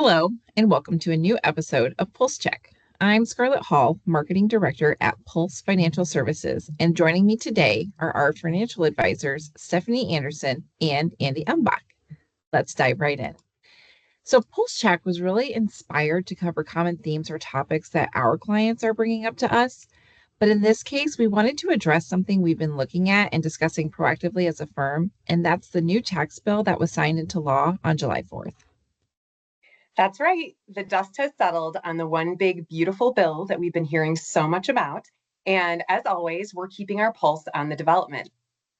Hello, and welcome to a new episode of Pulse Check. I'm Scarlett Hall, Marketing Director at Pulse Financial Services, and joining me today are our financial advisors, Stephanie Anderson and Andy Umbach. Let's dive right in. So, Pulse Check was really inspired to cover common themes or topics that our clients are bringing up to us. But in this case, we wanted to address something we've been looking at and discussing proactively as a firm, and that's the new tax bill that was signed into law on July 4th. That's right. The dust has settled on the one big, beautiful bill that we've been hearing so much about. And as always, we're keeping our pulse on the development.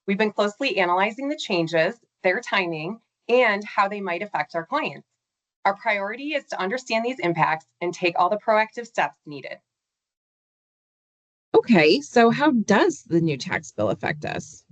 We've been closely analyzing the changes, their timing, and how they might affect our clients. Our priority is to understand these impacts and take all the proactive steps needed. Okay, so how does the new tax bill affect us?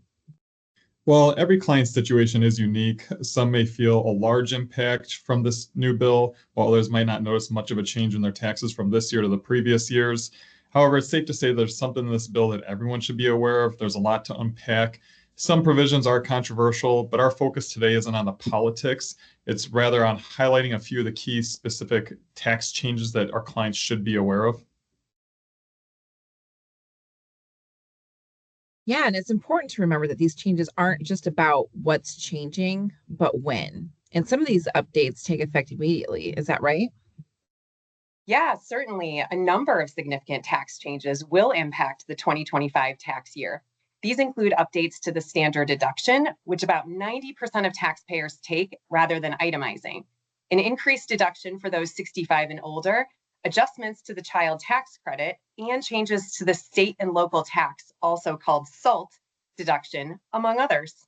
Well, every client situation is unique. Some may feel a large impact from this new bill, while others might not notice much of a change in their taxes from this year to the previous years. However, it's safe to say there's something in this bill that everyone should be aware of. There's a lot to unpack. Some provisions are controversial, but our focus today isn't on the politics. It's rather on highlighting a few of the key specific tax changes that our clients should be aware of. Yeah, and it's important to remember that these changes aren't just about what's changing, but when. And some of these updates take effect immediately. Is that right? Yeah, certainly. A number of significant tax changes will impact the 2025 tax year. These include updates to the standard deduction, which about 90% of taxpayers take rather than itemizing, an increased deduction for those 65 and older, adjustments to the child tax credit, and changes to the state and local tax, also called SALT deduction, among others.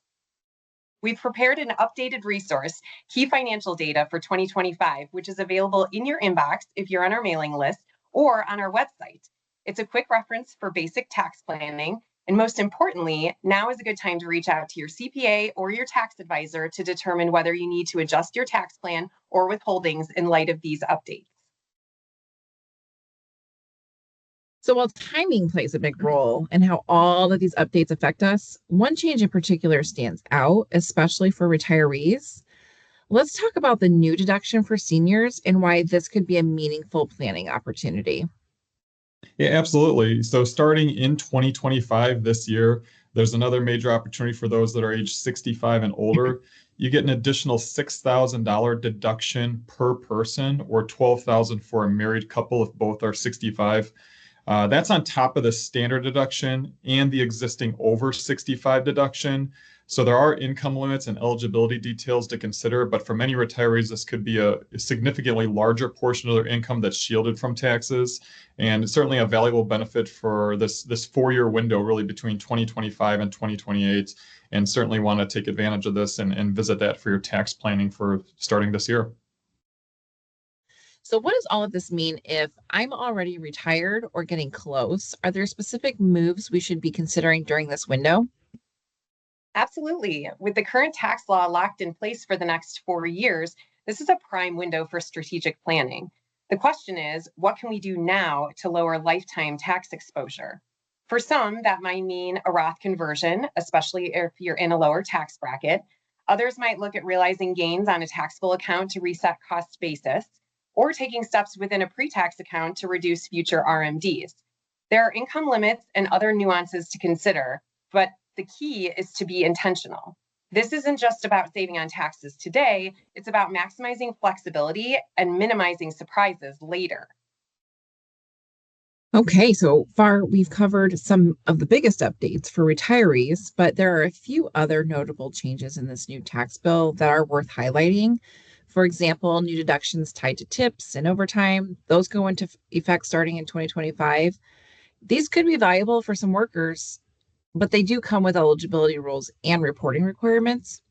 We've prepared an updated resource, Key Financial Data for 2025, which is available in your inbox if you're on our mailing list or on our website. It's a quick reference for basic tax planning. And most importantly, now is a good time to reach out to your CPA or your tax advisor to determine whether you need to adjust your tax plan or withholdings in light of these updates. So while timing plays a big role in how all of these updates affect us, one change in particular stands out, especially for retirees. Let's talk about the new deduction for seniors and why this could be a meaningful planning opportunity. Yeah, absolutely. So starting in 2025 this year, there's another major opportunity for those that are age 65 and older. You get an additional $6,000 deduction per person, or $12,000 for a married couple if both are 65. That's on top of the standard deduction and the existing over 65 deduction. So there are income limits and eligibility details to consider, but for many retirees, this could be a significantly larger portion of their income that's shielded from taxes, and certainly a valuable benefit for this 4-year window, really between 2025 and 2028, and certainly want to take advantage of this and visit that for your tax planning for starting this year. So, what does all of this mean if I'm already retired or getting close? Are there specific moves we should be considering during this window? Absolutely. With the current tax law locked in place for the next 4 years, this is a prime window for strategic planning. The question is, what can we do now to lower lifetime tax exposure? For some, that might mean a Roth conversion, especially if you're in a lower tax bracket. Others might look at realizing gains on a taxable account to reset cost basis, or taking steps within a pre-tax account to reduce future RMDs. There are income limits and other nuances to consider, but the key is to be intentional. This isn't just about saving on taxes today, it's about maximizing flexibility and minimizing surprises later. Okay, so far we've covered some of the biggest updates for retirees, but there are a few other notable changes in this new tax bill that are worth highlighting. For example, new deductions tied to tips and overtime, those go into effect starting in 2025. These could be valuable for some workers, but they do come with eligibility rules and reporting requirements.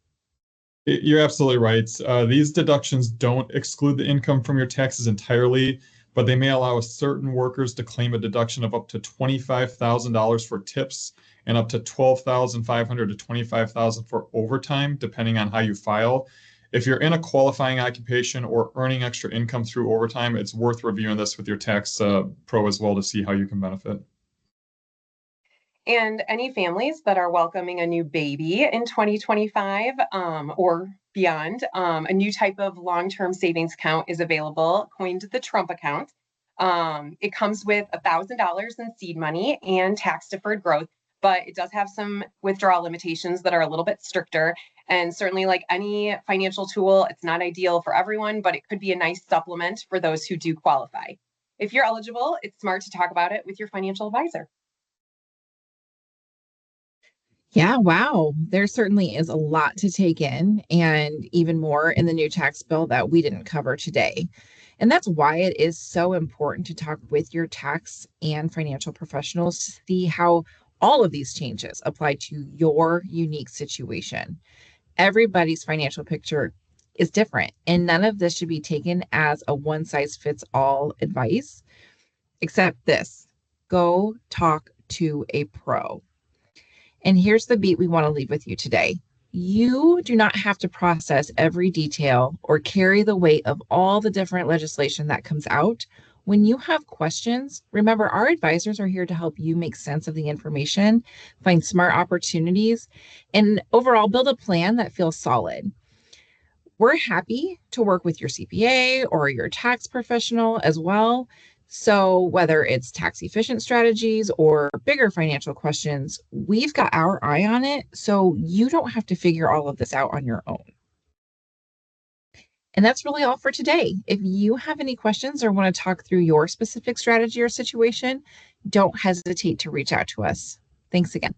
You're absolutely right. These deductions don't exclude the income from your taxes entirely, but they may allow certain workers to claim a deduction of up to $25,000 for tips and up to $12,500 to $25,000 for overtime, depending on how you file. If you're in a qualifying occupation or earning extra income through overtime, it's worth reviewing this with your tax pro as well to see how you can benefit. And any families that are welcoming a new baby in 2025 or beyond, a new type of long-term savings account is available, coined the Trump account. It comes with $1,000 in seed money and tax-deferred growth, but it does have some withdrawal limitations that are a little bit stricter. And certainly, like any financial tool, it's not ideal for everyone, but it could be a nice supplement for those who do qualify. If you're eligible, it's smart to talk about it with your financial advisor. Yeah, wow. There certainly is a lot to take in, and even more in the new tax bill that we didn't cover today. And that's why it is so important to talk with your tax and financial professionals to see how all of these changes apply to your unique situation. Everybody's financial picture is different, and none of this should be taken as a one size fits all advice, except this: go talk to a pro. And here's the beat we want to leave with you today. You do not have to process every detail or carry the weight of all the different legislation that comes out. When you have questions, remember our advisors are here to help you make sense of the information, find smart opportunities, and overall build a plan that feels solid. We're happy to work with your CPA or your tax professional as well. So, whether it's tax efficient strategies or bigger financial questions, we've got our eye on it. So, you don't have to figure all of this out on your own. And that's really all for today. If you have any questions or want to talk through your specific strategy or situation, don't hesitate to reach out to us. Thanks again.